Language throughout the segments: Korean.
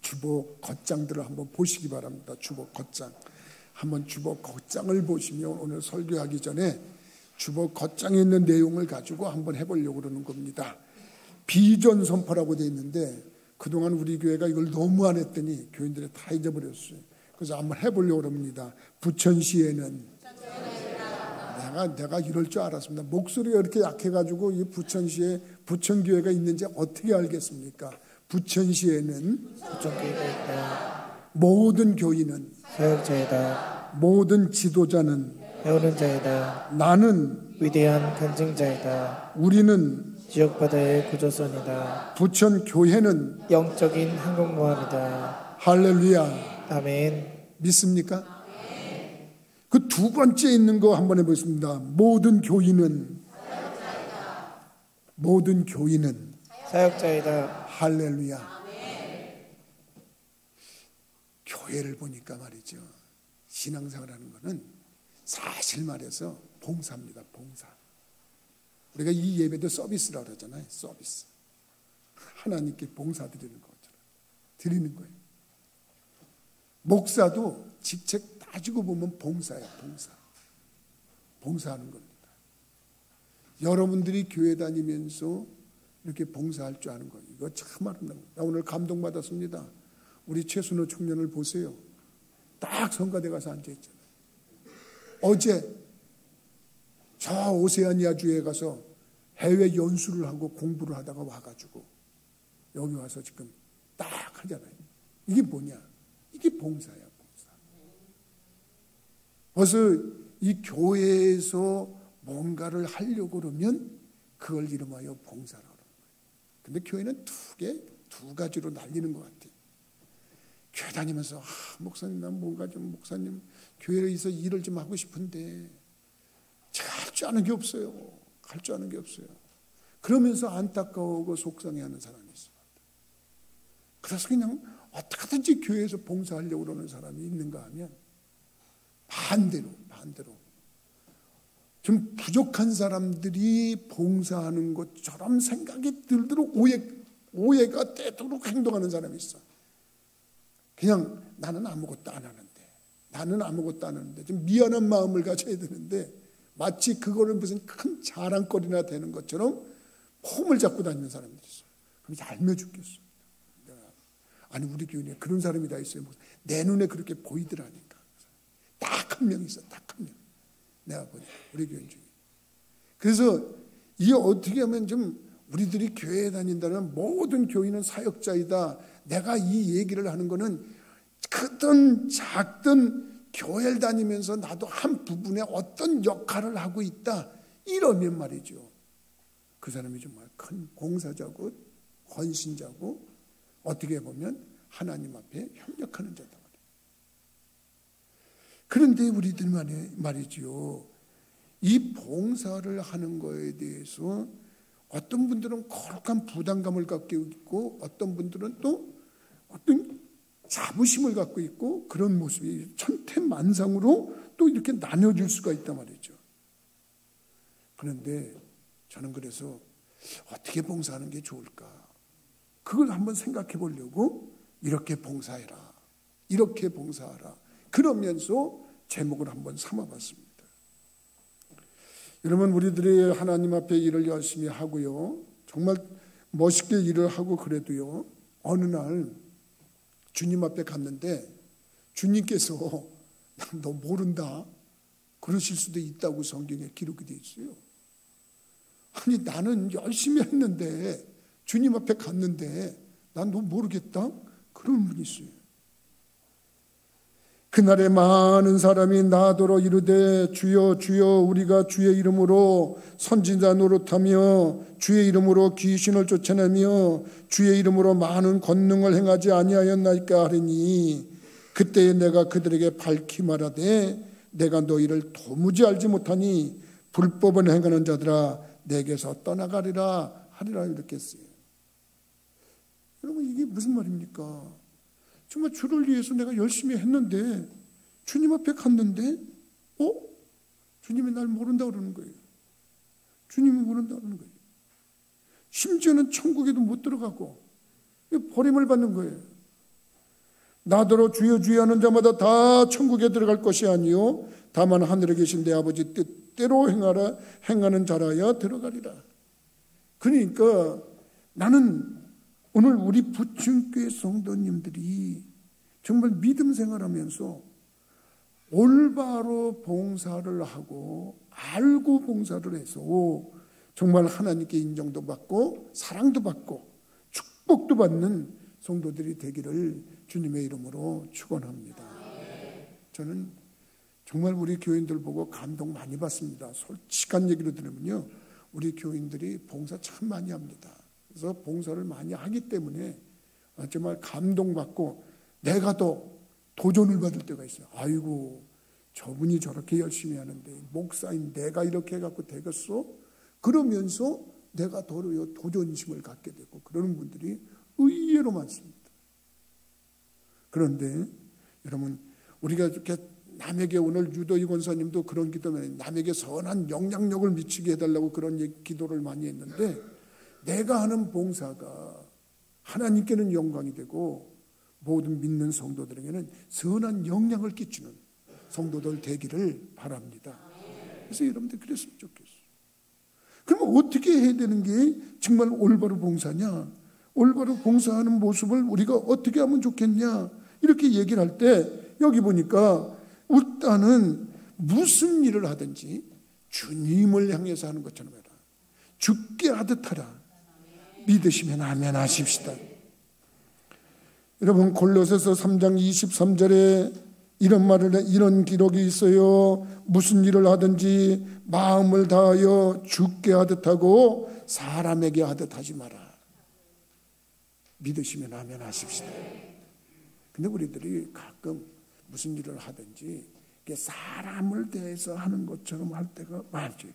주보 겉장들을 한번 보시기 바랍니다. 주보 겉장. 한번 주보 겉장을 보시면 오늘 설교하기 전에 주보 겉장에 있는 내용을 가지고 한번 해보려고 그러는 겁니다. 비전 선포라고 되어 있는데 그동안 우리 교회가 이걸 너무 안 했더니 교인들이 다 잊어버렸어요. 그래서 한번 해보려고 합니다. 부천시에는 내가 이럴 줄 알았습니다. 목소리가 이렇게 약해가지고 이 부천시에 부천교회가 있는지 어떻게 알겠습니까? 부천시에는 부천교회가 있다. 모든 교인은 사역자이다. 모든 지도자는 배우는 자이다. 나는 위대한 간증자이다. 우리는 지역바다의 구조선이다. 부천교회는 영적인 항공모함이다. 할렐루야. 아멘. 믿습니까? 그 두 번째 있는 거 한번 해보겠습니다. 모든 교인은 모든 교인은 사역자이다. 할렐루야. 교회를 보니까 말이죠. 신앙생활하는 거는 사실 말해서 봉사입니다. 봉사. 우리가 이 예배도 서비스라고 그러잖아요. 서비스. 하나님께 봉사 드리는 것처럼 드리는 거예요. 목사도 직책 따지고 보면 봉사예요. 봉사. 봉사하는 겁니다. 여러분들이 교회 다니면서 이렇게 봉사할 줄 아는 거예요. 이거 참 아름답습니다. 오늘 감동받았습니다. 우리 최순호 청년을 보세요. 딱 성가대 가서 앉아있잖아요. 어제 저 오세아니아주에 가서 해외 연수를 하고 공부를 하다가 와가지고 여기 와서 지금 딱 하잖아요. 이게 뭐냐? 이게 봉사야, 봉사. 벌써 이 교회에서 뭔가를 하려고 그러면 그걸 이름하여 봉사라고 하는 거예요. 근데 교회는 두 가지로 날리는 것 같아요. 교회 다니면서 목사님 난 뭔가 좀 목사님 교회에서 일을 좀 하고 싶은데 제가 할 줄 아는 게 없어요. 할 줄 아는 게 없어요. 그러면서 안타까워하고 속상해하는 사람이 있어요. 그래서 그냥 어떻게든지 교회에서 봉사하려고 그러는 사람이 있는가 하면 반대로 좀 부족한 사람들이 봉사하는 것처럼 생각이 들도록 오해가 되도록 행동하는 사람이 있어. 그냥 나는 아무것도 안 하는데 좀 미안한 마음을 가져야 되는데 마치 그거를 무슨 큰 자랑거리나 되는 것처럼 폼을 잡고 다니는 사람들이 있어요. 그럼 얄미워 죽겠어. 아니 우리 교인에 그런 사람이 다 있어요. 내 눈에 그렇게 보이더라니까. 딱 한 명 있어. 딱 한 명. 내가 보니까 우리 교인 중에. 그래서 이게 어떻게 하면 좀 우리들이 교회에 다닌다는 모든 교인은 사역자이다. 내가 이 얘기를 하는 거는 크든 작든 교회를 다니면서 나도 한 부분에 어떤 역할을 하고 있다. 이러면 말이죠. 그 사람이 정말 큰 봉사자고 헌신자고 어떻게 보면 하나님 앞에 협력하는 자다. 그런데 우리들 말이죠. 이 봉사를 하는 거에 대해서 어떤 분들은 거룩한 부담감을 갖고 있고 어떤 분들은 또 어떤 자부심을 갖고 있고 그런 모습이 천태만상으로 또 이렇게 나눠질 수가 있단 말이죠. 그런데 저는 그래서 어떻게 봉사하는 게 좋을까? 그걸 한번 생각해 보려고 이렇게 봉사해라. 이렇게 봉사하라. 그러면서 제목을 한번 삼아봤습니다. 여러분 우리들이 하나님 앞에 일을 열심히 하고요. 정말 멋있게 일을 하고 그래도요. 어느 날 주님 앞에 갔는데 주님께서 너 모른다. 그러실 수도 있다고 성경에 기록이 되어 있어요. 아니 나는 열심히 했는데 주님 앞에 갔는데 난 너 모르겠다? 그런 분이 있어요. 그날에 많은 사람이 나더러 이르되 주여 주여 우리가 주의 이름으로 선지자 노릇하며 주의 이름으로 귀신을 쫓아내며 주의 이름으로 많은 권능을 행하지 아니하였나이까 하리니 그때에 내가 그들에게 밝히 말하되 내가 너희를 도무지 알지 못하니 불법을 행하는 자들아 내게서 떠나가리라 하리라 이렇게 했어요. 여러분 이게 무슨 말입니까? 정말 주를 위해서 내가 열심히 했는데 주님 앞에 갔는데 주님이 날 모른다 그러는 거예요. 주님이 모른다 그러는 거예요. 심지어는 천국에도 못 들어가고 버림을 받는 거예요. 나더러 주여 주여 하는 자마다 다 천국에 들어갈 것이 아니요 다만 하늘에 계신 내 아버지 뜻대로 행하는 자라야 들어가리라. 그러니까 나는 오늘 우리 부춘교회 성도님들이 정말 믿음 생활하면서 올바로 봉사를 하고 알고 봉사를 해서 정말 하나님께 인정도 받고 사랑도 받고 축복도 받는 성도들이 되기를 주님의 이름으로 축원합니다. 저는 정말 우리 교인들 보고 감동 많이 받습니다. 솔직한 얘기로 들으면요, 우리 교인들이 봉사 참 많이 합니다. 그래서 봉사를 많이 하기 때문에 정말 감동받고 내가 더 도전을 받을 때가 있어요. 아이고, 저분이 저렇게 열심히 하는데 목사인 내가 이렇게 해갖고 되겠어? 그러면서 내가 더 도전심을 갖게 되고 그러는 분들이 의외로 많습니다. 그런데 여러분, 우리가 이렇게 남에게, 오늘 유도희 권사님도 그런 기도면 남에게 선한 영향력을 미치게 해달라고 그런 기도를 많이 했는데, 내가 하는 봉사가 하나님께는 영광이 되고 모든 믿는 성도들에게는 선한 영향을 끼치는 성도들 되기를 바랍니다. 그래서 여러분들 그랬으면 좋겠어요. 그러면 어떻게 해야 되는 게 정말 올바로 봉사냐? 올바로 봉사하는 모습을 우리가 어떻게 하면 좋겠냐? 이렇게 얘기를 할 때 여기 보니까 일단은 무슨 일을 하든지 주님을 향해서 하는 것처럼 해라. 죽게 하듯 하라. 믿으시면 아멘 하십시다. 여러분, 골로새서 3장 23절에 이런 기록이 있어요. 무슨 일을 하든지 마음을 다하여 죽게 하듯 하고 사람에게 하듯 하지 마라. 믿으시면 아멘 하십시다. 근데 우리들이 가끔 무슨 일을 하든지 사람을 대해서 하는 것처럼 할 때가 많죠.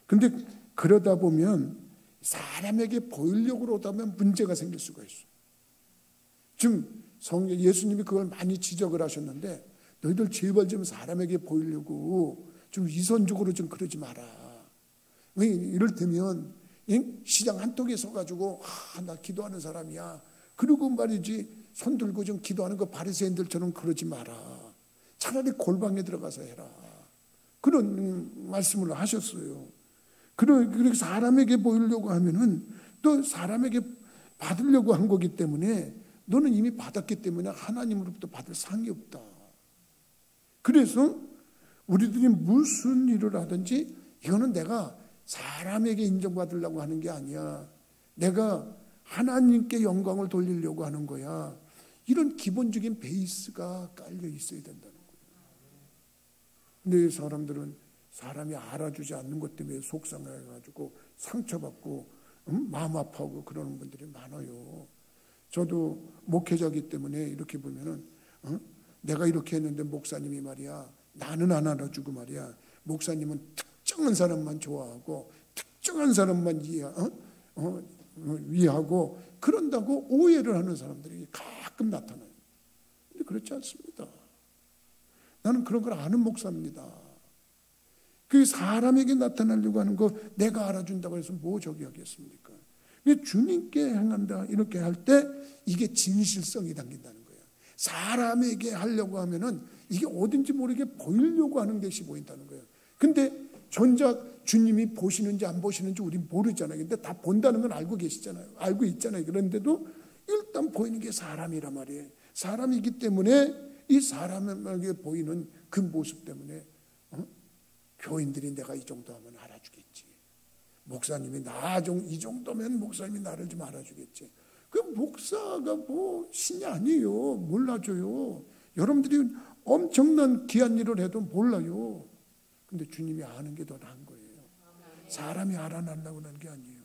근데 그러다 보면 사람에게 보이려고 그러다면 문제가 생길 수가 있어요. 지금 예수님이 그걸 많이 지적을 하셨는데, 너희들 제발 좀 사람에게 보이려고 좀 위선적으로 좀 그러지 마라. 왜 이럴테면 시장 한쪽에 서가지고 나 기도하는 사람이야, 그리고 말이지 손 들고 좀 기도하는 거 바리새인들처럼 그러지 마라. 차라리 골방에 들어가서 해라. 그런 말씀을 하셨어요. 그렇게 사람에게 보이려고 하면은 또 사람에게 받으려고 한 거기 때문에 너는 이미 받았기 때문에 하나님으로부터 받을 상이 없다. 그래서 우리들이 무슨 일을 하든지 이거는 내가 사람에게 인정받으려고 하는 게 아니야. 내가 하나님께 영광을 돌리려고 하는 거야. 이런 기본적인 베이스가 깔려 있어야 된다는 거예요. 근데 사람들은 사람이 알아주지 않는 것 때문에 속상해가지고 상처받고 마음 아파하고 그러는 분들이 많아요. 저도 목회자이기 때문에 이렇게 보면은 내가 이렇게 했는데 목사님이 말이야, 나는 안 알아주고 말이야, 목사님은 특정한 사람만 좋아하고 특정한 사람만 위하고 그런다고 오해를 하는 사람들이 가끔 나타나요. 근데 그렇지 않습니다. 나는 그런 걸 아는 목사입니다. 그 사람에게 나타나려고 하는 거 내가 알아준다고 해서 뭐 저기 하겠습니까? 주님께 행한다 이렇게 할 때 이게 진실성이 담긴다는 거예요. 사람에게 하려고 하면은 이게 어딘지 모르게 보이려고 하는 것이 보인다는 거예요. 근데 정작 주님이 보시는지 안 보시는지 우린 모르잖아요. 근데 다 본다는 건 알고 계시잖아요. 알고 있잖아요. 그런데도 일단 보이는 게 사람이란 말이에요. 사람이기 때문에 이 사람에게 보이는 그 모습 때문에 교인들이 내가 이 정도 하면 알아주겠지. 목사님이 이 정도면 목사님이 나를 좀 알아주겠지. 그 목사가 뭐 신이 아니에요. 몰라줘요. 여러분들이 엄청난 귀한 일을 해도 몰라요. 근데 주님이 아는 게 더 나은 거예요. 사람이 알아낸다고 하는 게 아니에요.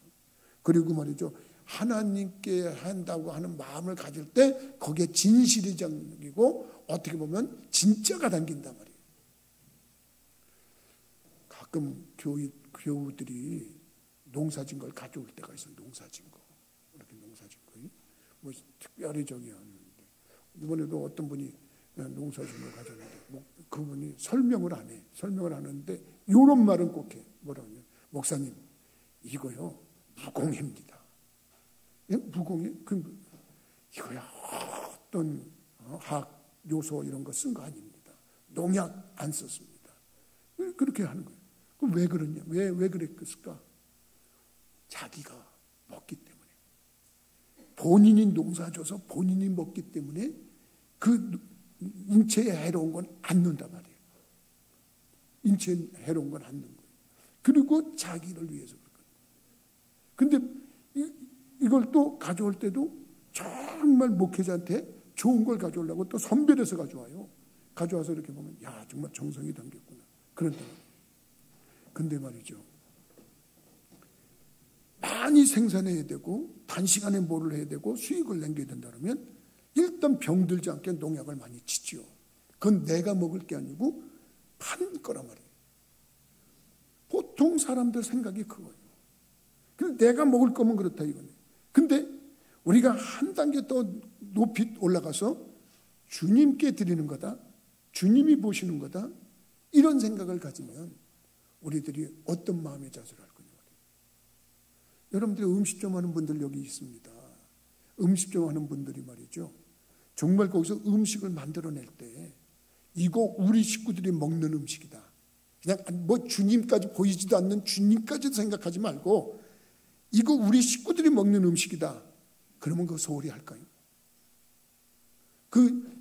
그리고 말이죠, 하나님께 한다고 하는 마음을 가질 때 거기에 진실이 담기고 어떻게 보면 진짜가 담긴단 말이에요. 가끔 교우들이 농사진 걸 가져올 때가 있어요. 농사진 거. 이렇게 농사진 거. 뭐 특별히 저기 하는데. 이번에도 어떤 분이 농사진 걸 가져왔는데 그분이 설명을 안 해. 설명을 안 하는데 이런 말은 꼭 해. 뭐라고 하냐. 목사님, 이거요 무공입니다. 무공해? 이거야 어떤 화학 요소 이런 거 쓴 거 아닙니다. 농약 안 썼습니다. 그렇게 하는 거예요. 그럼 왜 그러냐? 왜 그랬을까? 자기가 먹기 때문에. 본인이 농사져서 본인이 먹기 때문에 그 인체에 해로운 건 안 넣는단 말이에요. 인체에 해로운 건 안 넣는 거예요. 그리고 자기를 위해서 그런 거예요. 근데 이걸 또 가져올 때도 정말 목회자한테 좋은 걸 가져오려고 또 선별해서 가져와요. 가져와서 이렇게 보면 야 정말 정성이 담겼구나. 그런데 근데 말이죠. 많이 생산해야 되고 단시간에 뭐를 해야 되고 수익을 남겨야 된다면 일단 병들지 않게 농약을 많이 치지요. 그건 내가 먹을 게 아니고 파는 거란 말이에요. 보통 사람들 생각이 그거예요. 근데 내가 먹을 거면 그렇다 이거네. 근데 우리가 한 단계 더 높이 올라가서 주님께 드리는 거다. 주님이 보시는 거다. 이런 생각을 가지면 우리들이 어떤 마음의 자세를 할 거냐 말이에요. 여러분들이 음식점 하는 분들 여기 있습니다. 음식점 하는 분들이 말이죠. 정말 거기서 음식을 만들어낼 때 이거 우리 식구들이 먹는 음식이다. 그냥 뭐 주님까지 보이지도 않는 주님까지도 생각하지 말고 이거 우리 식구들이 먹는 음식이다. 그러면 그거 소홀히 할까요?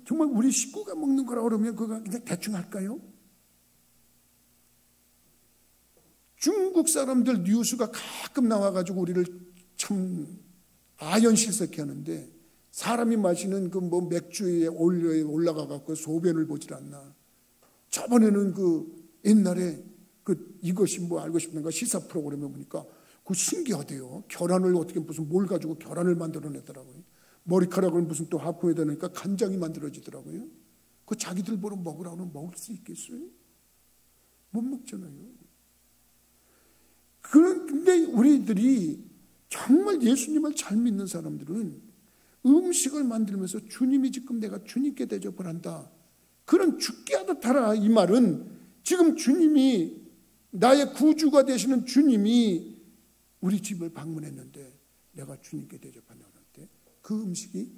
정말 우리 식구가 먹는 거라 그러면 그거 그냥 대충 할까요? 중국 사람들 뉴스가 가끔 나와가지고 우리를 참 아연실색해 하는데 사람이 마시는 그 뭐 맥주에 올라가갖고 소변을 보질 않나. 저번에는 옛날에 이것이 뭐 알고 싶은가 시사 프로그램에 보니까 그 신기하대요. 계란을 어떻게 무슨 뭘 가지고 계란을 만들어내더라고요. 머리카락을 무슨 또 합성해야 되니까 간장이 만들어지더라고요. 그 자기들 보러 먹으라고 하면 먹을 수 있겠어요? 못 먹잖아요. 그런데 우리들이 정말 예수님을 잘 믿는 사람들은 음식을 만들면서 주님이 지금 내가 주님께 대접을 한다. 그런 죽게 하듯 하라 이 말은 지금 주님이 나의 구주가 되시는 주님이 우리 집을 방문했는데 내가 주님께 대접한다고 할 때 그 음식이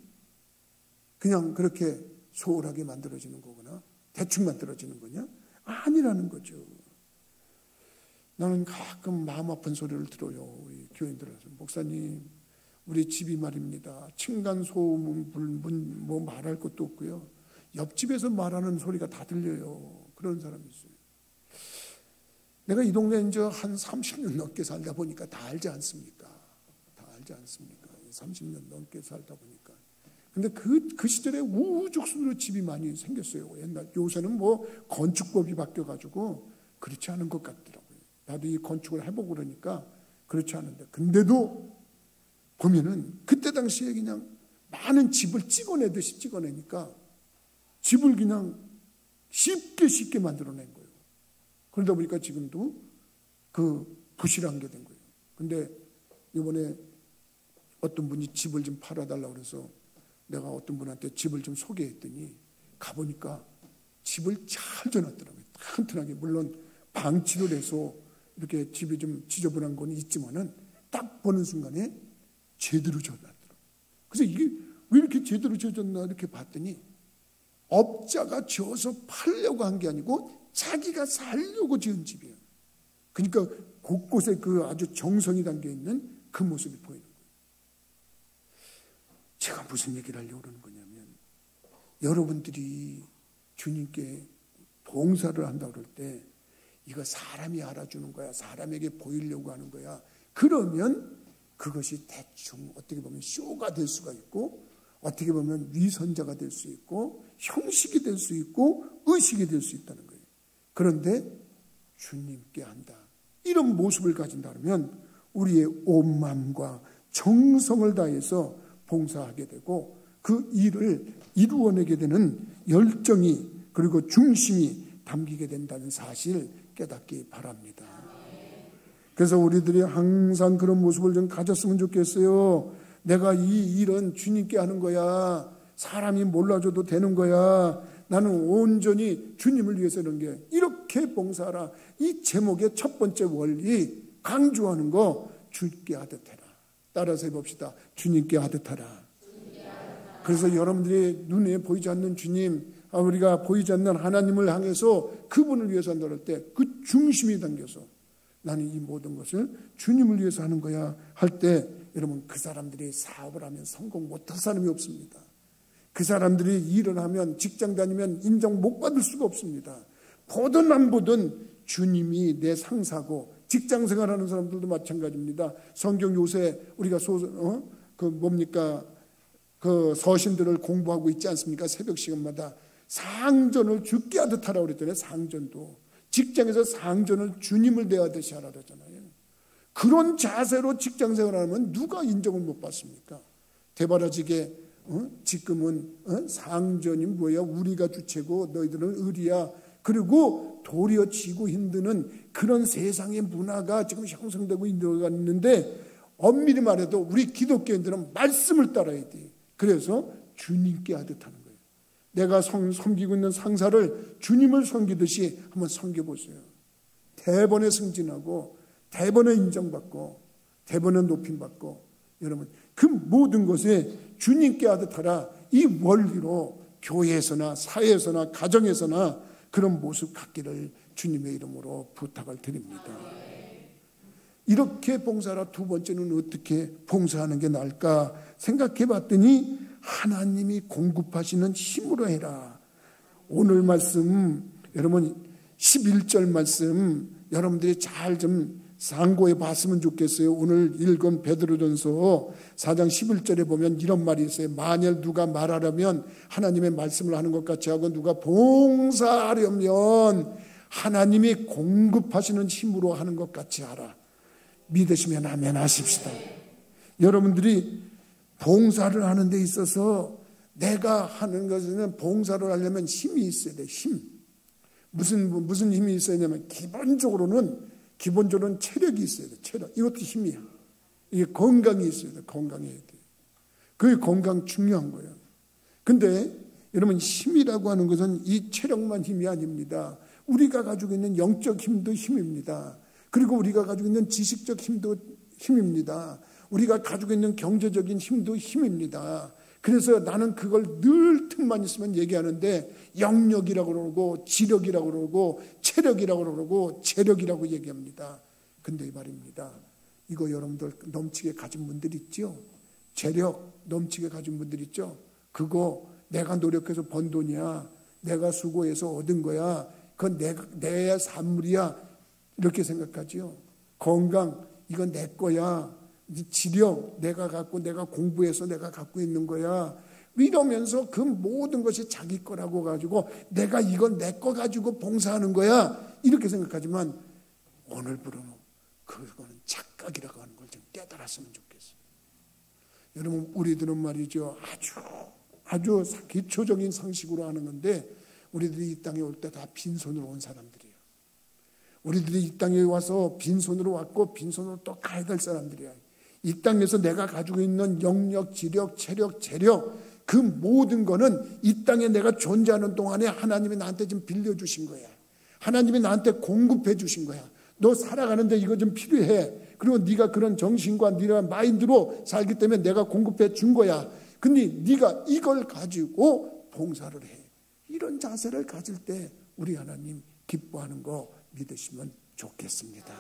그냥 그렇게 소홀하게 만들어지는 거구나 대충 만들어지는 거냐? 아니라는 거죠. 나는 가끔 마음 아픈 소리를 들어요. 우리 교인들한테 목사님 우리 집이 말입니다. 층간소음 뭐 말할 것도 없고요. 옆집에서 말하는 소리가 다 들려요. 그런 사람이 있어요. 내가 이 동네에 이제 한 30년 넘게 살다 보니까 다 알지 않습니까? 다 알지 않습니까? 30년 넘게 살다 보니까. 근데 그 시절에 우후죽순으로 집이 많이 생겼어요. 옛날 요새는 뭐 건축법이 바뀌어가지고 그렇지 않은 것 같더라고요. 나도 이 건축을 해보고 그러니까 그렇지 않은데 근데도 보면은 그때 당시에 그냥 많은 집을 찍어내듯이 찍어내니까 집을 그냥 쉽게 만들어낸 거예요. 그러다 보니까 지금도 부실한 게 된 거예요. 근데 이번에 어떤 분이 집을 좀 팔아달라고 그래서 내가 어떤 분한테 집을 좀 소개했더니 가보니까 집을 잘 줘놨더라고요. 튼튼하게. 물론 방치를 해서 이렇게 집이 좀 지저분한 건 있지만은 딱 보는 순간에 제대로 지어놨더라고요. 그래서 이게 왜 이렇게 제대로 지어졌나 이렇게 봤더니 업자가 지어서 팔려고 한 게 아니고 자기가 살려고 지은 집이에요. 그러니까 곳곳에 아주 정성이 담겨있는 그 모습이 보이는 거예요. 제가 무슨 얘기를 하려고 그러는 거냐면 여러분들이 주님께 봉사를 한다고 그럴 때 이거 사람이 알아주는 거야. 사람에게 보이려고 하는 거야. 그러면 그것이 대충 어떻게 보면 쇼가 될 수가 있고 어떻게 보면 위선자가 될 수 있고 형식이 될 수 있고 의식이 될 수 있다는 거예요. 그런데 주님께 한다. 이런 모습을 가진다면 우리의 온 마음과 정성을 다해서 봉사하게 되고 그 일을 이루어내게 되는 열정이 그리고 중심이 담기게 된다는 사실 깨닫기 바랍니다. 그래서 우리들이 항상 그런 모습을 좀 가졌으면 좋겠어요. 내가 이 일은 주님께 하는 거야. 사람이 몰라줘도 되는 거야. 나는 온전히 주님을 위해서 하는 게 이렇게 봉사하라. 이 제목의 첫 번째 원리 강조하는 거 주께 하듯 해라. 따라서 해봅시다. 주님께 아득하라. 그래서 여러분들이 눈에 보이지 않는 주님, 우리가 보이지 않는 하나님을 향해서 그분을 위해서 한다 할 때 그 중심이 담겨서 나는 이 모든 것을 주님을 위해서 하는 거야 할 때, 여러분, 그 사람들이 사업을 하면 성공 못할 사람이 없습니다. 그 사람들이 일을 하면, 직장 다니면 인정 못 받을 수가 없습니다. 보든 안 보든 주님이 내 상사고, 직장 생활하는 사람들도 마찬가지입니다. 성경 요새 우리가 그 서신들을 공부하고 있지 않습니까? 새벽 시간마다 상전을 주께 하듯 하라고 그랬잖아요. 상전도 직장에서 상전을 주님을 대하듯이 하라 그러잖아요. 그런 자세로 직장 생활하면 누가 인정을 못 받습니까? 대바라지게 지금은 상전이 뭐야? 우리가 주체고 너희들은 의리야. 그리고 도리어 지고 힘드는 그런 세상의 문화가 지금 형성되고 있는데, 엄밀히 말해도 우리 기독교인들은 말씀을 따라야 돼. 그래서 주님께 하듯 하는 거예요. 내가 섬기고 있는 상사를 주님을 섬기듯이 한번 섬겨보세요. 대번에 승진하고, 대번에 인정받고, 대번에 높임받고, 여러분 그 모든 것에 주님께 하듯 하라. 이 원리로 교회에서나 사회에서나 가정에서나 그런 모습 갖기를 주님의 이름으로 부탁을 드립니다. 이렇게 봉사하라. 두 번째는 어떻게 봉사하는 게 나을까 생각해 봤더니, 하나님이 공급하시는 힘으로 해라. 오늘 말씀, 여러분 11절 말씀 여러분들이 잘 좀 상고해 봤으면 좋겠어요. 오늘 읽은 베드로전서 4장 11절에 보면 이런 말이 있어요. 만일 누가 말하려면 하나님의 말씀을 하는 것 같이 하고, 누가 봉사하려면 하나님이 공급하시는 힘으로 하는 것 같이 하라. 믿으시면 아멘 하십시다. 여러분들이 봉사를 하는 데 있어서 내가 하는 것은, 봉사를 하려면 힘이 있어야 돼. 힘. 무슨 힘이 있어야 되냐면 기본적으로는 체력이 있어야 돼. 체력. 이것도 힘이야. 이게 건강이 있어야 돼. 건강해야 돼. 그게 건강 중요한 거예요. 근데 여러분, 힘이라고 하는 것은 이 체력만 힘이 아닙니다. 우리가 가지고 있는 영적 힘도 힘입니다. 그리고 우리가 가지고 있는 지식적 힘도 힘입니다. 우리가 가지고 있는 경제적인 힘도 힘입니다. 그래서 나는 그걸 늘 틈만 있으면 얘기하는데, 영력이라고 그러고 지력이라고 그러고 체력이라고 그러고 재력이라고 얘기합니다. 근데 이 말입니다. 이거 여러분들 넘치게 가진 분들 있죠? 재력 넘치게 가진 분들 있죠? 그거 내가 노력해서 번 돈이야. 내가 수고해서 얻은 거야. 그건 내 산물이야. 이렇게 생각하지요. 건강, 이건 내 거야. 지력, 내가 갖고, 내가 공부해서 내가 갖고 있는 거야. 이러면서 그 모든 것이 자기 거라고 가지고, 내가 이건 내 거 가지고 봉사하는 거야. 이렇게 생각하지만, 오늘부로는 그거는 착각이라고 하는 걸 좀 깨달았으면 좋겠어요. 여러분, 우리들은 말이죠. 아주 기초적인 상식으로 하는 건데, 우리들이 이 땅에 올 때 다 빈손으로 온 사람들이에요. 우리들이 이 땅에 와서 빈손으로 왔고 빈손으로 또 가야 될 사람들이야. 이 땅에서 내가 가지고 있는 영력, 지력, 체력, 재력, 그 모든 거는 이 땅에 내가 존재하는 동안에 하나님이 나한테 좀 빌려주신 거야. 하나님이 나한테 공급해 주신 거야. 너 살아가는데 이거 좀 필요해. 그리고 네가 그런 정신과 네가 마인드로 살기 때문에 내가 공급해 준 거야. 근데 네가 이걸 가지고 봉사를 해. 이런 자세를 가질 때 우리 하나님 기뻐하는 거 믿으시면 좋겠습니다.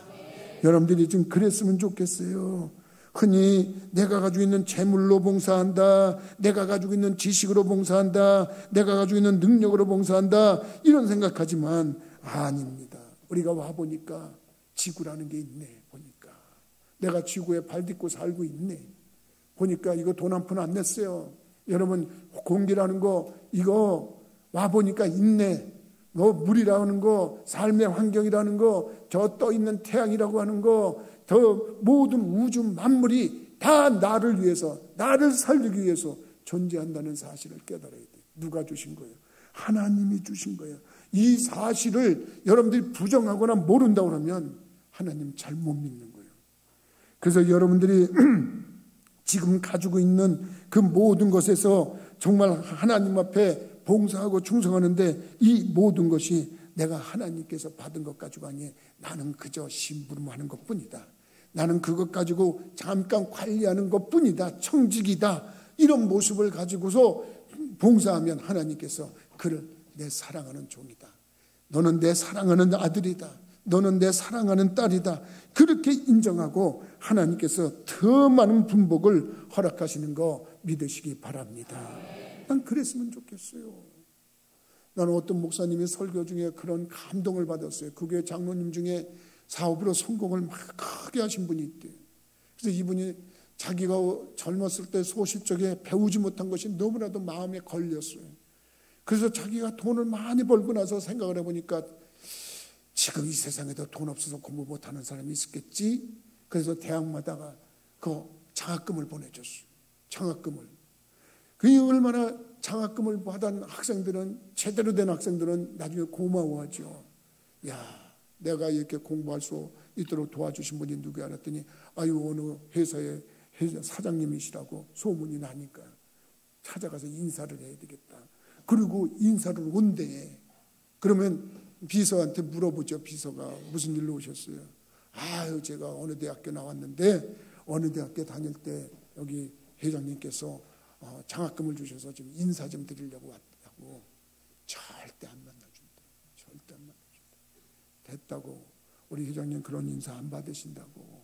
여러분들이 좀 그랬으면 좋겠어요. 흔히 내가 가지고 있는 재물로 봉사한다, 내가 가지고 있는 지식으로 봉사한다, 내가 가지고 있는 능력으로 봉사한다, 이런 생각하지만 아닙니다. 우리가 와보니까 지구라는 게 있네. 보니까 내가 지구에 발 딛고 살고 있네. 보니까 이거 돈 한 푼 안 냈어요. 여러분, 공기라는 거 이거 와보니까 있네. 물이라는 거, 삶의 환경이라는 거, 저 떠있는 태양이라고 하는 거, 더 모든 우주 만물이 다 나를 위해서, 나를 살리기 위해서 존재한다는 사실을 깨달아야 돼. 누가 주신 거예요? 하나님이 주신 거예요. 이 사실을 여러분들이 부정하거나 모른다고 하면 하나님 잘못 믿는 거예요. 그래서 여러분들이 지금 가지고 있는 그 모든 것에서 정말 하나님 앞에 봉사하고 충성하는데, 이 모든 것이 내가 하나님께서 받은 것 가지고 아니, 나는 그저 심부름하는 것뿐이다. 나는 그것 가지고 잠깐 관리하는 것뿐이다, 청직이다, 이런 모습을 가지고서 봉사하면 하나님께서 그를 내 사랑하는 종이다, 너는 내 사랑하는 아들이다, 너는 내 사랑하는 딸이다, 그렇게 인정하고 하나님께서 더 많은 분복을 허락하시는 거 믿으시기 바랍니다. 난 그랬으면 좋겠어요. 나는 어떤 목사님이 설교 중에 그런 감동을 받았어요. 그 교회 장로님 중에 사업으로 성공을 막 크게 하신 분이 있대요. 그래서 이분이 자기가 젊었을 때 소실적에 배우지 못한 것이 너무나도 마음에 걸렸어요. 그래서 자기가 돈을 많이 벌고 나서 생각을 해보니까 지금 이 세상에도 돈 없어서 공부 못하는 사람이 있었겠지. 그래서 대학마다가 그 장학금을 보내줬어요. 장학금을. 그게 얼마나 장학금을 받은 학생들은, 제대로 된 학생들은 나중에 고마워하죠. 야, 내가 이렇게 공부할 수 있도록 도와주신 분이 누구야 알았더니 아유 어느 회사의 사장님이시라고 소문이 나니까 찾아가서 인사를 해야 되겠다. 그리고 인사를 온대. 그러면 비서한테 물어보죠. 비서가 무슨 일로 오셨어요? 아유 제가 어느 대학교 나왔는데 어느 대학교 다닐 때 여기 회장님께서 장학금을 주셔서 좀 인사 좀 드리려고 왔다고. 절대 안 만나준다. 절대 안 만나준다. 됐다고. 우리 회장님 그런 인사 안 받으신다고.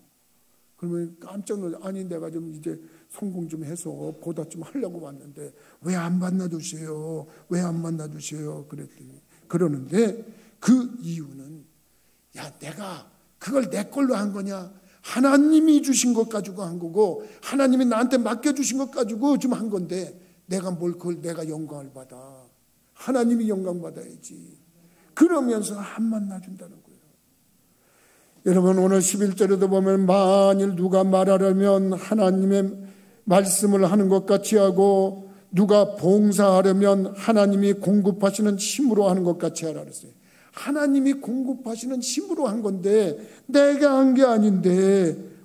그러면 깜짝 놀라. 아니 내가 좀 이제 성공 좀 해서 보다 좀 하려고 왔는데 왜 안 만나주세요? 왜 안 만나주세요? 그랬더니 그러는데 그 이유는 야 내가 그걸 내 걸로 한 거냐? 하나님이 주신 것 가지고 한 거고 하나님이 나한테 맡겨주신 것 가지고 좀 한 건데 내가 뭘 그걸 내가 영광을 받아. 하나님이 영광 받아야지. 그러면서 안 만나준다는 거예요. 여러분 오늘 11절에도 보면 만일 누가 말하려면 하나님의 말씀을 하는 것 같이 하고 누가 봉사하려면 하나님이 공급하시는 힘으로 하는 것 같이 하라 그랬어요. 하나님이 공급하시는 힘으로 한 건데 내가 한 게 아닌데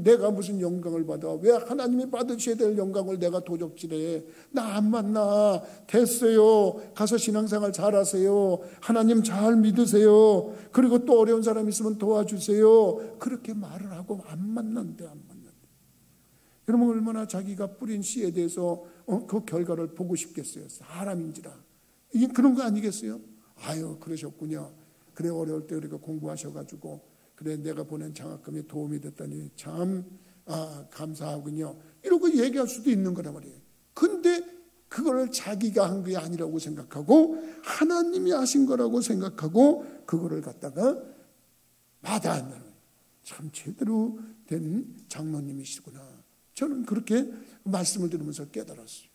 내가 무슨 영광을 받아. 왜 하나님이 받으셔야 될 영광을 내가 도적질해. 나 안 만나. 됐어요. 가서 신앙생활 잘하세요. 하나님 잘 믿으세요. 그리고 또 어려운 사람 있으면 도와주세요. 그렇게 말을 하고 안 만난대. 여러분 얼마나 자기가 뿌린 씨에 대해서 그 결과를 보고 싶겠어요. 사람인지라. 이게 그런 거 아니겠어요? 아유 그러셨군요. 그래 어려울 때 우리가 공부하셔가지고 그래 내가 보낸 장학금이 도움이 됐다니 참 감사하군요. 이러고 얘기할 수도 있는 거란 말이에요. 근데 그걸 자기가 한 게 아니라고 생각하고 하나님이 하신 거라고 생각하고 그거를 갖다가 마다한다는 거예요. 참 제대로 된 장로님이시구나. 저는 그렇게 말씀을 들으면서 깨달았어요.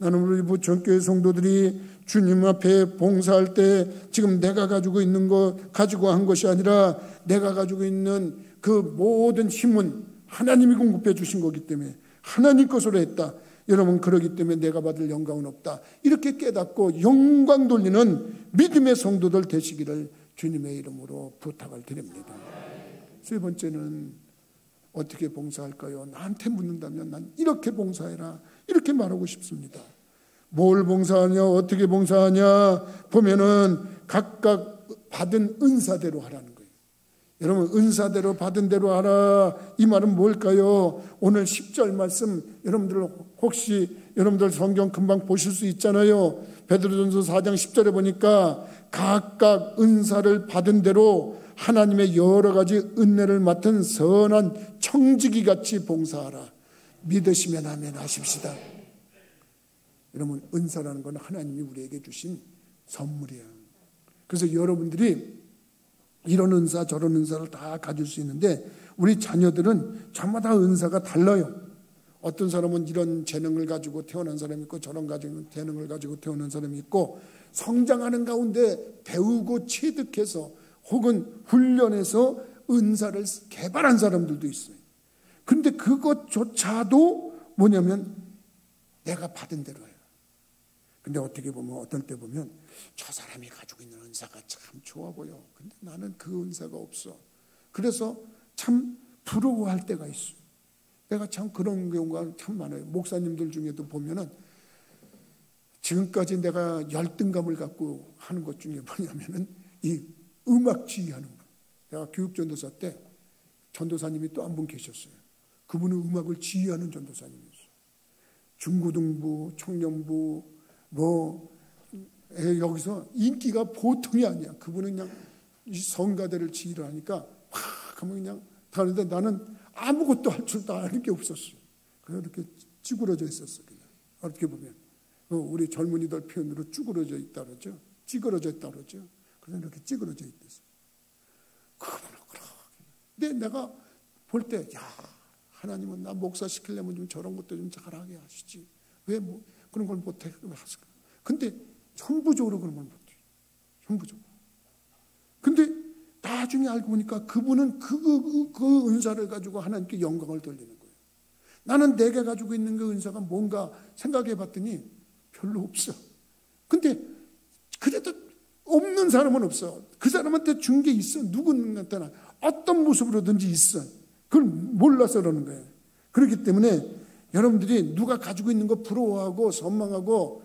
나는 우리 부천교회 성도들이 주님 앞에 봉사할 때 지금 내가 가지고 있는 거 가지고 한 것이 아니라 내가 가지고 있는 그 모든 힘은 하나님이 공급해 주신 거기 때문에 하나님 것으로 했다. 여러분 그러기 때문에 내가 받을 영광은 없다. 이렇게 깨닫고 영광 돌리는 믿음의 성도들 되시기를 주님의 이름으로 부탁을 드립니다. 세 번째는 어떻게 봉사할까요? 나한테 묻는다면 난 이렇게 봉사해라. 이렇게 말하고 싶습니다. 뭘 봉사하냐, 어떻게 봉사하냐 보면은 각각 받은 은사대로 하라는 거예요. 여러분 은사대로 받은 대로 하라. 이 말은 뭘까요? 오늘 10절 말씀 여러분들 혹시 여러분들 성경 금방 보실 수 있잖아요. 베드로전서 4장 10절에 보니까 각각 은사를 받은 대로 하나님의 여러 가지 은혜를 맡은 선한 청지기 같이 봉사하라. 믿으시면 아멘 하십시다. 여러분 은사라는 건 하나님이 우리에게 주신 선물이에요. 그래서 여러분들이 이런 은사 저런 은사를 다 가질 수 있는데 우리 자녀들은 저마다 은사가 달라요. 어떤 사람은 이런 재능을 가지고 태어난 사람이 있고 저런 재능을 가지고 태어난 사람이 있고 성장하는 가운데 배우고 체득해서 혹은 훈련해서 은사를 개발한 사람들도 있어요. 그런데 그것조차도 뭐냐면 내가 받은 대로 해요. 근데 어떻게 보면 어떨 때 보면 저 사람이 가지고 있는 은사가 참 좋아 보여. 근데 나는 그 은사가 없어. 그래서 참 부러워할 때가 있어요. 내가 참 그런 경우가 참 많아요. 목사님들 중에도 보면은 지금까지 내가 열등감을 갖고 하는 것 중에 뭐냐면은 이 음악 지휘하는 거. 내가 교육전도사 때 전도사님이 또 한 분 계셨어요. 그분은 음악을 지휘하는 전도사님이었어요. 중고등부, 청년부, 여기서 인기가 보통이 아니야. 그분은 그냥 이 성가대를 지휘를 하니까 막 하면 그냥 다른데 나는 아무것도 할 줄도 아는 게 없었어요. 그래서 이렇게 찌그러져 있었어. 그냥 어떻게 보면 우리 젊은이들 표현으로 쭈그러져 있다 그러죠. 찌그러져 있다 그러죠. 그래서 이렇게 찌그러져 있댔어요. 그분은 그렇게. 근데 내가 볼 때, 야, 하나님은 나 목사 시키려면 좀 저런 것도 좀 잘하게 하시지. 왜 뭐 그런 걸 못해? 근데 현부적으로 그런 걸 못해. 현부적으로. 근데 나중에 알고 보니까 그분은 그 은사를 가지고 하나님께 영광을 돌리는 거예요. 나는 내가 가지고 있는 그 은사가 뭔가 생각해 봤더니 별로 없어. 근데 그래도 없는 사람은 없어. 그 사람한테 준 게 있어. 누구한테나 어떤 모습으로든지 있어. 그걸 몰라서 그러는 거예요. 그렇기 때문에 여러분들이 누가 가지고 있는 거 부러워하고 선망하고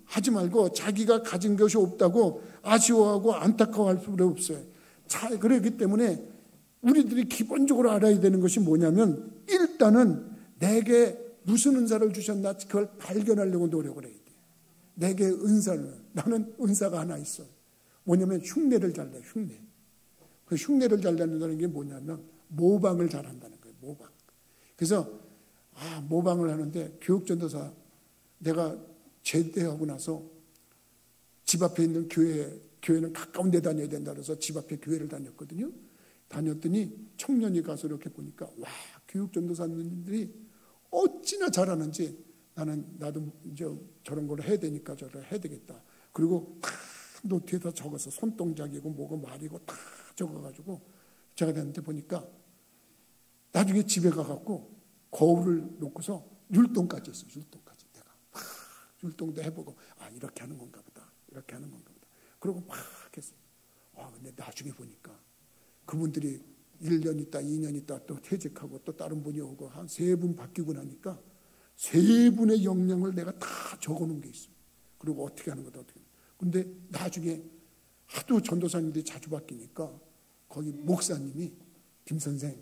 하지 말고 자기가 가진 것이 없다고 아쉬워하고 안타까워할 필요 없어요. 그렇기 때문에 우리들이 기본적으로 알아야 되는 것이 뭐냐면 일단은 내게 무슨 은사를 주셨나 그걸 발견하려고 노력을 해야 돼. 내게 은사를. 나는 은사가 하나 있어. 뭐냐면 흉내를 잘 내. 흉내. 그 흉내를 잘 낸다는 게 뭐냐면 모방을 잘한다는 거예요. 모방. 그래서 모방을 하는데 교육전도사 내가 제대하고 나서 집 앞에 있는 교회는 가까운 데 다녀야 된다 그래서 집 앞에 교회를 다녔거든요. 다녔더니 청년이 가서 이렇게 보니까 와, 교육전도사님들이 어찌나 잘하는지 나도 이제 저런 걸 해야 되니까 저를 해야 되겠다. 그리고 다 노트에다 적어서 손동작이고 뭐고 말이고 다 적어가지고 제가 됐는데 보니까 나중에 집에 가갖고 거울을 놓고서 율동까지 했어요. 율동까지 내가 막 율동도 해보고 이렇게 하는 건가 보다. 이렇게 하는 건가 보다. 그리고 막 했어요. 근데 나중에 보니까 그분들이 1년 있다 2년 있다 또 퇴직하고 또 다른 분이 오고 한 3분 바뀌고 나니까 3분의 역량을 내가 다 적어놓은 게 있어요. 그리고 어떻게 하는 거다 어떻게. 근데 나중에 하도 전도사님들이 자주 바뀌니까 거기 목사님이 김 선생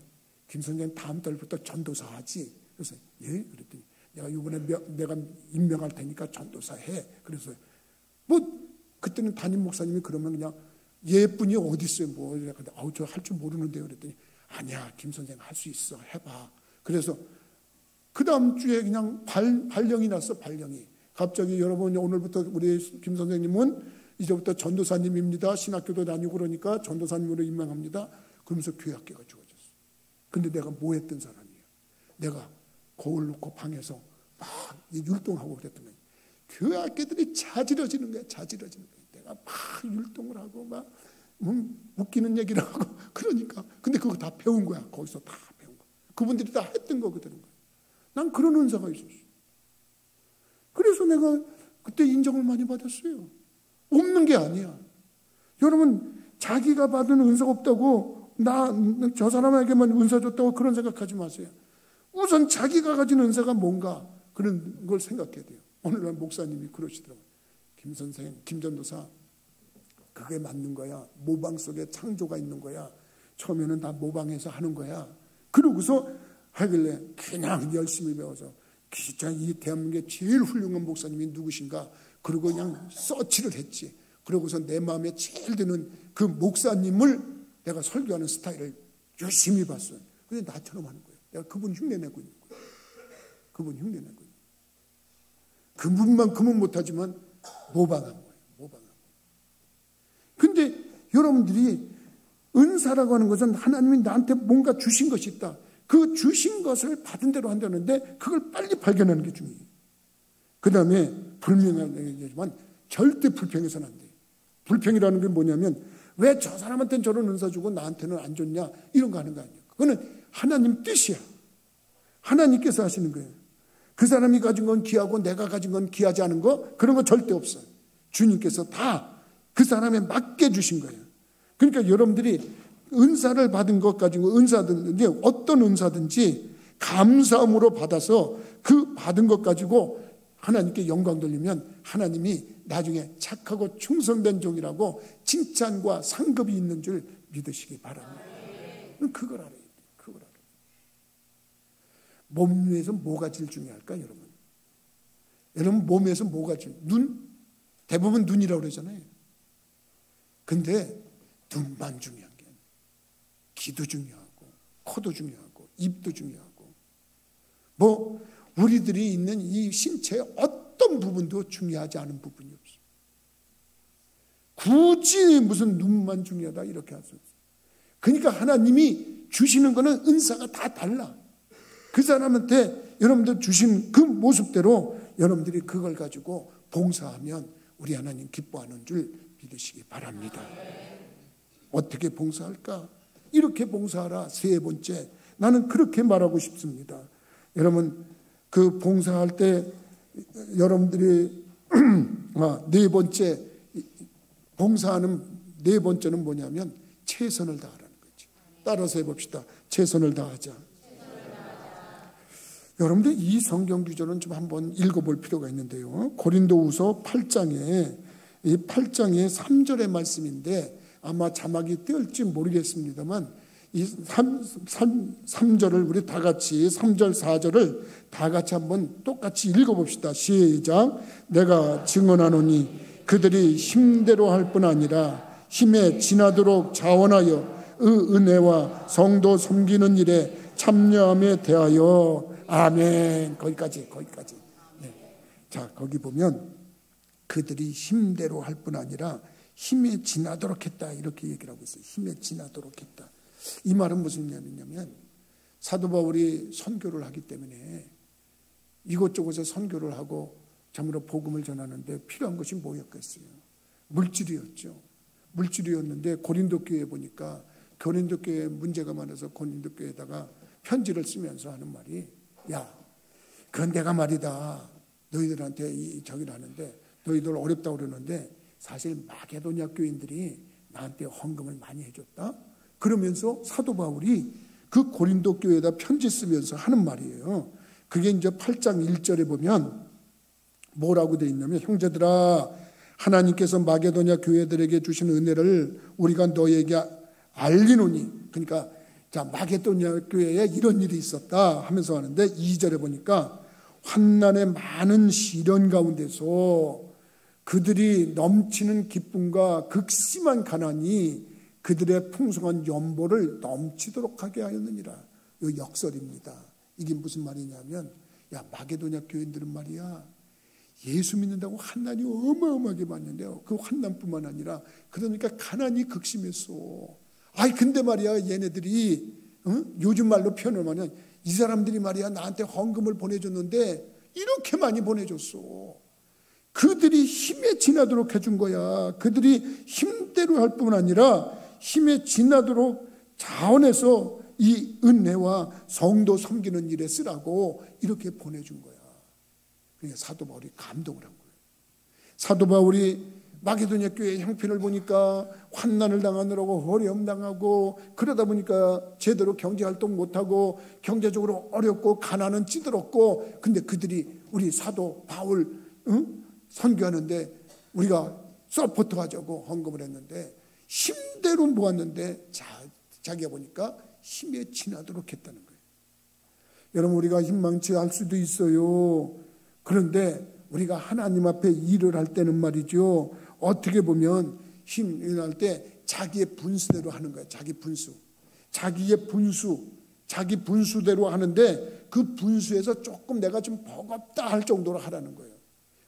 다음 달부터 전도사 하지. 그래서 예? 그랬더니 내가 이번에 내가 임명할 테니까 전도사 해. 그래서 그때는 담임 목사님이 그러면 그냥 예쁜이 어디 있어요? 저 할 줄 모르는데요. 그랬더니 아니야 김 선생 할 수 있어. 해봐. 그래서 그 다음 주에 그냥 발령이 났어. 발령이. 갑자기 여러분 오늘부터 우리 김 선생님은 이제부터 전도사님입니다. 신학교도 다니고 그러니까 전도사님으로 임명합니다. 그러면서 교회 학교가 주어졌어. 근데 내가 뭐 했던 사람이에요? 내가 거울 놓고 방에서 막 율동하고 그랬던 거예요. 교회 학교들이 자지러지는 거야. 내가 막 율동을 하고 막 웃기는 얘기를 하고 그러니까. 근데 그거 다 배운 거야. 거기서 다 배운 거야. 그분들이 다 했던 거거든. 난 그런 은사가 있었어. 그래서 내가 그때 인정을 많이 받았어요. 없는 게 아니야. 여러분 자기가 받은 은사가 없다고 저 사람에게만 은사 줬다고 그런 생각하지 마세요. 우선 자기가 가진 은사가 뭔가 그런 걸 생각해야 돼요. 오늘날 목사님이 그러시더라고요. 김 선생, 김 전도사 그게 맞는 거야. 모방 속에 창조가 있는 거야. 처음에는 다 모방해서 하는 거야. 그러고서 하길래 그냥 열심히 배워서 진짜 이 대한민국의 제일 훌륭한 목사님이 누구신가 그러고 그냥 서치를 했지. 그러고서 내 마음에 제일 드는 그 목사님을 내가 설교하는 스타일을 열심히 봤어요. 근데 나처럼 하는 거예요. 내가 그분 흉내내고 있는 거예요. 그분 흉내내고 있는 거예요. 그분만큼은 못하지만 모방한 거예요. 모방한 거예요. 근데 여러분들이 은사라고 하는 것은 하나님이 나한테 뭔가 주신 것이 있다. 그 주신 것을 받은 대로 한다는데 그걸 빨리 발견하는 게 중요해요. 그 다음에 불명하지만 절대 불평해서는 안 돼요. 불평이라는 게 뭐냐면 왜 저 사람한테는 저런 은사 주고 나한테는 안 줬냐 이런 거 하는 거 아니에요. 그거는 하나님 뜻이야. 하나님께서 하시는 거예요. 그 사람이 가진 건 귀하고 내가 가진 건 귀하지 않은 거 그런 거 절대 없어요. 주님께서 다 그 사람에 맞게 주신 거예요. 그러니까 여러분들이 은사를 받은 것 가지고 은사든지 어떤 은사든지 감사함으로 받아서 그 받은 것 가지고 하나님께 영광 돌리면 하나님이 나중에 착하고 충성된 종이라고 칭찬과 상급이 있는 줄 믿으시기 바랍니다. 그걸 알아야 돼요. 몸에서 뭐가 제일 중요할까, 여러분? 여러분, 몸에서 뭐가 제일, 눈? 대부분 눈이라고 그러잖아요. 근데 눈만 중요한 게 아니에요. 귀도 중요하고, 코도 중요하고, 입도 중요하고, 뭐 우리들이 있는 이 신체의 어떤 부분도 중요하지 않은 부분이 없어요. 굳이 무슨 눈만 중요하다 이렇게 할 수 없어요. 그러니까 하나님이 주시는 거는 은사가 다 달라. 그 사람한테 여러분들 주신 그 모습대로 여러분들이 그걸 가지고 봉사하면 우리 하나님 기뻐하는 줄 믿으시기 바랍니다. 어떻게 봉사할까? 이렇게 봉사하라. 세 번째, 나는 그렇게 말하고 싶습니다. 여러분, 그 봉사할 때 여러분들이 네 번째 봉사하는 네 번째는 뭐냐면 최선을 다하라는 거지. 따라서 해봅시다. 최선을 다하자. 여러분들 이 성경 구절은 좀 한번 읽어볼 필요가 있는데요. 고린도후서 8장에 이 8장의 3절의 말씀인데 아마 자막이 뜰지 모르겠습니다만 이 3절을 우리 다 같이 3절 4절을 다 같이 한번 똑같이 읽어봅시다. 시작. 내가 증언하노니 그들이 힘대로 할 뿐 아니라 힘에 지나도록 자원하여 은혜와 성도 섬기는 일에 참여함에 대하여 아멘. 거기까지. 네. 자, 거기 보면 그들이 힘대로 할 뿐 아니라 힘에 지나도록 했다 이렇게 얘기를 하고 있어요. 힘에 지나도록 했다. 이 말은 무슨 말이냐면 사도 바울이 선교를 하기 때문에 이곳저곳에 선교를 하고 참으로 복음을 전하는데 필요한 것이 뭐였겠어요? 물질이었죠. 물질이었는데 고린도 교회에 보니까 고린도 교회에 문제가 많아서 고린도 교회에다가 편지를 쓰면서 하는 말이 야, 그건 내가 말이다. 너희들한테 저기를 하는데 너희들 어렵다고 그러는데 사실 마게도냐 교인들이 나한테 헌금을 많이 해줬다. 그러면서 사도 바울이 그 고린도 교회에다 편지 쓰면서 하는 말이에요. 그게 이제 8장 1절에 보면 뭐라고 되어 있냐면 형제들아 하나님께서 마게도냐 교회들에게 주신 은혜를 우리가 너에게 알리노니 그러니까 자 마게도냐 교회에 이런 일이 있었다 하면서 하는데 2절에 보니까 환난의 많은 시련 가운데서 그들이 넘치는 기쁨과 극심한 가난이 그들의 풍성한 연보를 넘치도록 하게 하였느니라. 이 역설입니다. 이게 무슨 말이냐면 야 마게도냐 교인들은 말이야 예수 믿는다고 환난이 어마어마하게 많은데요. 그 환난뿐만 아니라 그러니까 가난이 극심했어. 아이 근데 말이야 얘네들이 요즘 말로 표현하면 이 사람들이 말이야 나한테 헌금을 보내줬는데 이렇게 많이 보내줬어. 그들이 힘에 지나도록 해준 거야. 그들이 힘대로 할 뿐 아니라 힘에 지나도록 자원해서 이 은혜와 성도 섬기는 일에 쓰라고 이렇게 보내준 거야. 그러니까 사도 바울이 감동을 한 거예요. 사도 바울이 마게도냐 교회의 형편을 보니까 환난을 당하느라고 어려움 당하고 그러다 보니까 제대로 경제활동 못하고 경제적으로 어렵고 가난은 찌들었고 근데 그들이 우리 사도 바울 선교하는데 우리가 서포트하자고 헌금을 했는데 힘대로 모았는데 자기가 보니까 힘에 지나도록 했다는 거예요. 여러분 우리가 힘망치 할 수도 있어요. 그런데 우리가 하나님 앞에 일을 할 때는 말이죠. 어떻게 보면 힘을 할 때 자기의 분수대로 하는 거예요. 자기 분수. 자기의 분수. 자기 분수대로 하는데 그 분수에서 조금 내가 좀 버겁다 할 정도로 하라는 거예요.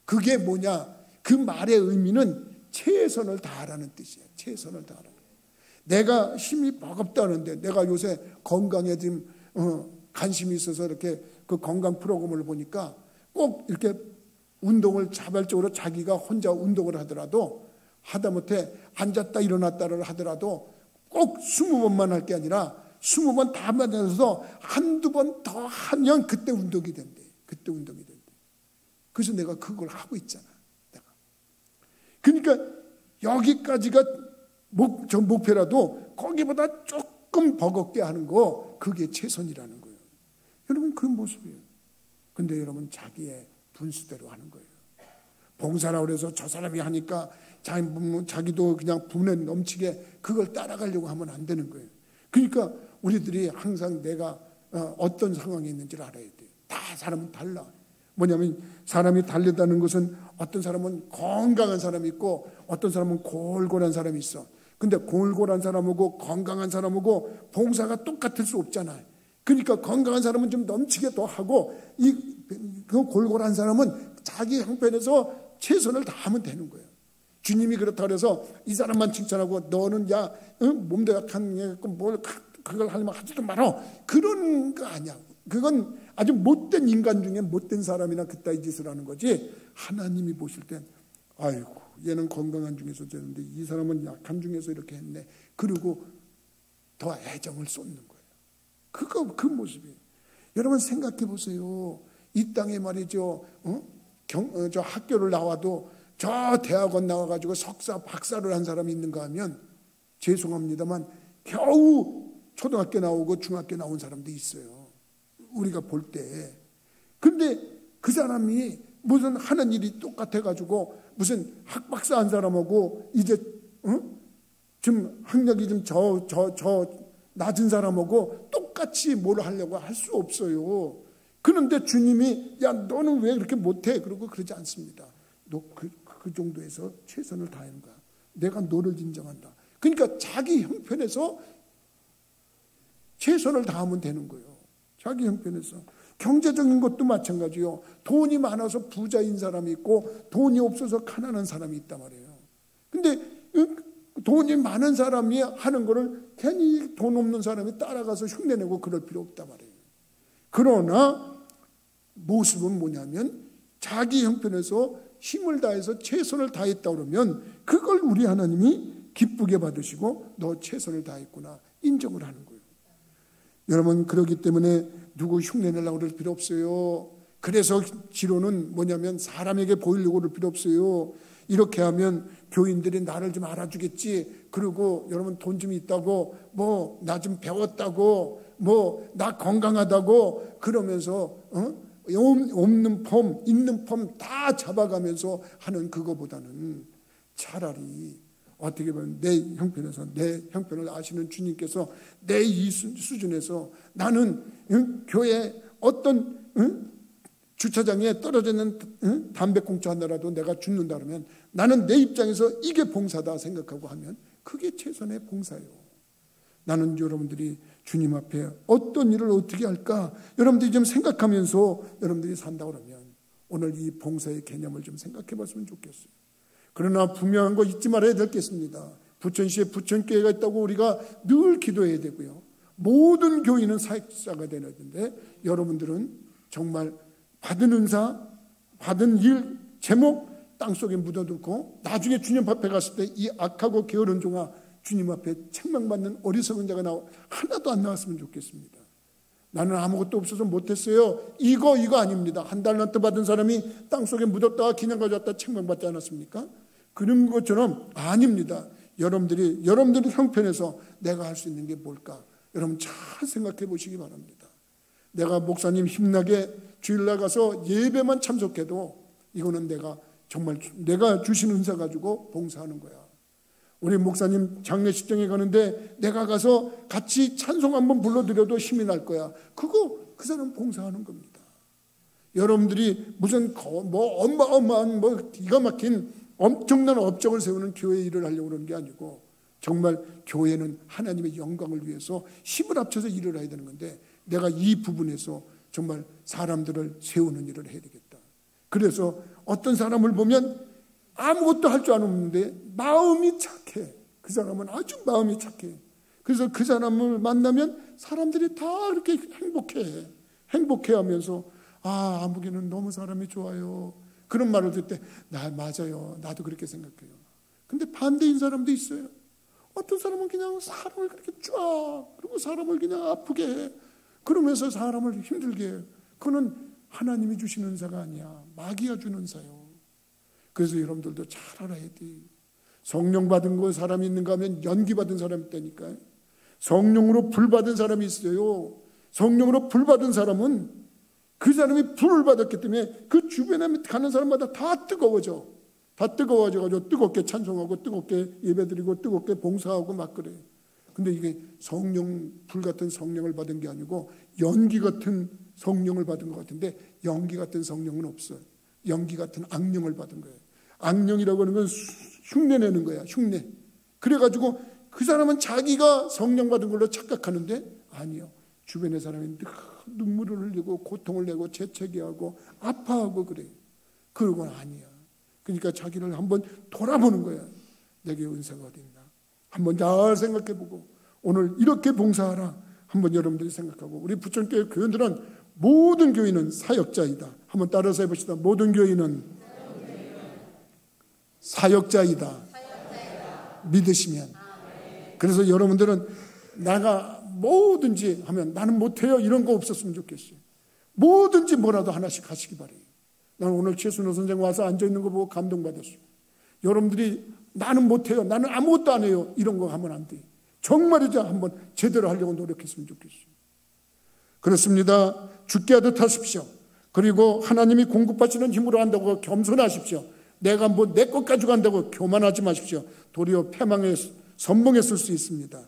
그게 뭐냐? 그 말의 의미는 최선을 다하라는 뜻이에요. 최선을 다하라는 거예요. 내가 힘이 버겁다는데 내가 요새 건강에 좀 관심이 있어서 이렇게 그 건강 프로그램을 보니까 꼭 이렇게 운동을 자발적으로 자기가 혼자 운동을 하더라도 하다못해 앉았다 일어났다를 하더라도 꼭 20번만 할 게 아니라 20번 다 맞아서 한두 번 더 하면 그때 운동이 된대. 그때 운동이 된대. 그래서 내가 그걸 하고 있잖아. 내가. 그러니까 여기까지가 목표라도 거기보다 조금 버겁게 하는 거 그게 최선이라는 거예요. 여러분 그 모습이에요. 근데 여러분 자기의 분수대로 하는 거예요. 봉사라고 해서 저 사람이 하니까 자기도 그냥 분에 넘치게 그걸 따라가려고 하면 안 되는 거예요. 그러니까 우리들이 항상 내가 어떤 상황이 있는지를 알아야 돼요. 다 사람은 달라. 뭐냐면 사람이 다르다는 것은 어떤 사람은 건강한 사람이 있고 어떤 사람은 골골한 사람이 있어. 근데 골골한 사람하고 건강한 사람하고 봉사가 똑같을 수 없잖아요. 그러니까 건강한 사람은 좀 넘치게 더 하고 그 골골한 사람은 자기 형편에서 최선을 다하면 되는 거예요. 주님이 그렇다 그래서 이 사람만 칭찬하고 너는 몸도 약한 뭘 그걸 하려면 하지도 말어. 그런 거 아니야. 그건 아주 못된 인간 중에 못된 사람이나 그따위 짓을 하는 거지. 하나님이 보실 땐 아이고 얘는 건강한 중에서 되는데 이 사람은 약한 중에서 이렇게 했네. 그리고 더 애정을 쏟는 거예요. 그 모습이에요. 여러분 생각해 보세요. 이 땅에 말이죠. 저 학교를 나와도 저 대학원 나와가지고 석사 박사를 한 사람이 있는가 하면 죄송합니다만 겨우 초등학교 나오고 중학교 나온 사람도 있어요. 우리가 볼 때. 근데 그 사람이 무슨 하는 일이 똑같아가지고 무슨 학박사 한 사람하고 이제 좀 학력이 좀 저 낮은 사람하고 똑같이 뭘 하려고 할 수 없어요. 그런데 주님이 야 너는 왜 그렇게 못해? 그러고 그러지 않습니다. 너 그 정도에서 최선을 다하는 거야. 내가 너를 인정한다. 그러니까 자기 형편에서 최선을 다하면 되는 거예요. 자기 형편에서. 경제적인 것도 마찬가지요. 돈이 많아서 부자인 사람이 있고 돈이 없어서 가난한 사람이 있단 말이에요. 근데 돈이 많은 사람이 하는 거를 괜히 돈 없는 사람이 따라가서 흉내내고 그럴 필요 없단 말이에요. 그러나 모습은 뭐냐면 자기 형편에서 힘을 다해서 최선을 다했다 그러면 그걸 우리 하나님이 기쁘게 받으시고 너 최선을 다했구나 인정을 하는 거예요. 여러분 그렇기 때문에 누구 흉내내려고 그럴 필요 없어요. 그래서 지로는 뭐냐면 사람에게 보이려고 그럴 필요 없어요. 이렇게 하면 교인들이 나를 좀 알아주겠지. 그리고 여러분 돈 좀 있다고 뭐 나 좀 배웠다고 뭐 나 건강하다고 그러면서 없는 폼 있는 폼 다 잡아가면서 하는 그거보다는 차라리 어떻게 보면 내 형편을 아시는 주님께서 내 이 수준에서 나는 교회 어떤 주차장에 떨어져 있는 담배꽁초 하나라도 내가 줍는다 그러면 나는 내 입장에서 이게 봉사다 생각하고 하면 그게 최선의 봉사예요. 나는 여러분들이 주님 앞에 어떤 일을 어떻게 할까 여러분들이 좀 생각하면서 여러분들이 산다 그러면 오늘 이 봉사의 개념을 좀 생각해 봤으면 좋겠어요. 그러나 분명한 거 잊지 말아야 될 게 있습니다. 부천시에 부천교회가 있다고 우리가 늘 기도해야 되고요. 모든 교인은 사역자가 되어야 되는데 여러분들은 정말 받은 은사, 받은 일, 제목 땅속에 묻어두고 나중에 주님 앞에 갔을 때 이 악하고 게으른 종아 주님 앞에 책망받는 어리석은 자가 하나도 안 나왔으면 좋겠습니다. 나는 아무것도 없어서 못했어요. 이거 아닙니다. 한 달란트 받은 사람이 땅속에 묻었다가 그냥 가져왔다 책망받지 않았습니까? 그런 것처럼 아닙니다. 여러분들이 형편에서 내가 할 수 있는 게 뭘까? 여러분 잘 생각해 보시기 바랍니다. 내가 목사님 힘나게 주일날 가서 예배만 참석해도 이거는 내가 주신 은사 가지고 봉사하는 거야. 우리 목사님 장례식장에 가는데 내가 가서 같이 찬송 한번 불러드려도 힘이 날 거야. 그 사람 봉사하는 겁니다. 여러분들이 무슨 어마어마한 기가 막힌 엄청난 업적을 세우는 교회 일을 하려고 그러는 게 아니고 정말 교회는 하나님의 영광을 위해서 힘을 합쳐서 일을 해야 되는 건데 내가 이 부분에서 정말 사람들을 세우는 일을 해야 되겠다. 그래서 어떤 사람을 보면 아무것도 할 줄 아는데 마음이 착해. 그 사람은 아주 마음이 착해. 그래서 그 사람을 만나면 사람들이 다 그렇게 행복해하면서 아무개는 너무 사람이 좋아요. 그런 말을 들을 때 맞아요. 나도 그렇게 생각해요. 근데 반대인 사람도 있어요. 어떤 사람은 그냥 사람을 그렇게 쫙 그리고 사람을 그냥 아프게 해. 그러면서 사람을 힘들게 해. 그거는 하나님이 주시는 은사가 아니야. 마귀가 주는 은사요. 그래서 여러분들도 잘 알아야 돼. 성령 받은 거 사람이 있는가 하면 연기 받은 사람이 있다니까요. 성령으로 불 받은 사람이 있어요. 성령으로 불 받은 사람은 그 사람이 불을 받았기 때문에 그 주변에 가는 사람마다 다 뜨거워져. 다 뜨거워져가지고 뜨겁게 찬송하고 뜨겁게 예배드리고 뜨겁게 봉사하고 막 그래. 근데 이게 성령, 불 같은 성령을 받은 게 아니고 연기 같은 성령을 받은 것 같은데 연기 같은 성령은 없어요. 연기 같은 악령을 받은 거예요. 악령이라고 하는 건 흉내내는 거야. 흉내. 그래가지고 그 사람은 자기가 성령 받은 걸로 착각하는데 아니요. 주변의 사람이 눈물을 흘리고 고통을 내고 재채기하고 아파하고 그래요. 그러고는 아니야. 그러니까 자기를 한번 돌아보는 거야. 내게 은사가 어디 있나. 한번 잘 생각해보고 오늘 이렇게 봉사하라. 한번 여러분들이 생각하고 우리 부천교회 교인들은 모든 교인은 사역자이다. 한번 따라서 해봅시다. 모든 교인은 사역자이다. 믿으시면. 그래서 여러분들은 내가 뭐든지 하면 나는 못해요 이런 거 없었으면 좋겠어요. 뭐든지 뭐라도 하나씩 하시기 바래요. 나는 오늘 최순호 선생 와서 앉아있는 거 보고 감동받았어요. 여러분들이 나는 못해요, 나는 아무것도 안 해요 이런 거 하면 안 돼요. 정말이죠. 한번 제대로 하려고 노력했으면 좋겠어요. 그렇습니다. 죽게 하듯 하십시오. 그리고 하나님이 공급하시는 힘으로 한다고 겸손하십시오. 내가 뭐 내 것 가지고 한다고 교만하지 마십시오. 도리어 패망에 선봉했을 수 있습니다.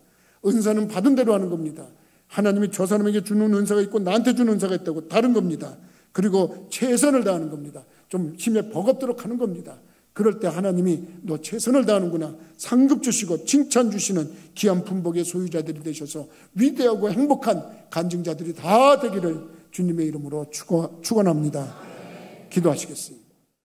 은사는 받은 대로 하는 겁니다. 하나님이 저 사람에게 주는 은사가 있고 나한테 주는 은사가 있다고 다른 겁니다. 그리고 최선을 다하는 겁니다. 좀 힘에 버겁도록 하는 겁니다. 그럴 때 하나님이 너 최선을 다하는구나 상급 주시고 칭찬 주시는 귀한 품복의 소유자들이 되셔서 위대하고 행복한 간증자들이 다 되기를 주님의 이름으로 축원합니다. 기도하시겠습니다.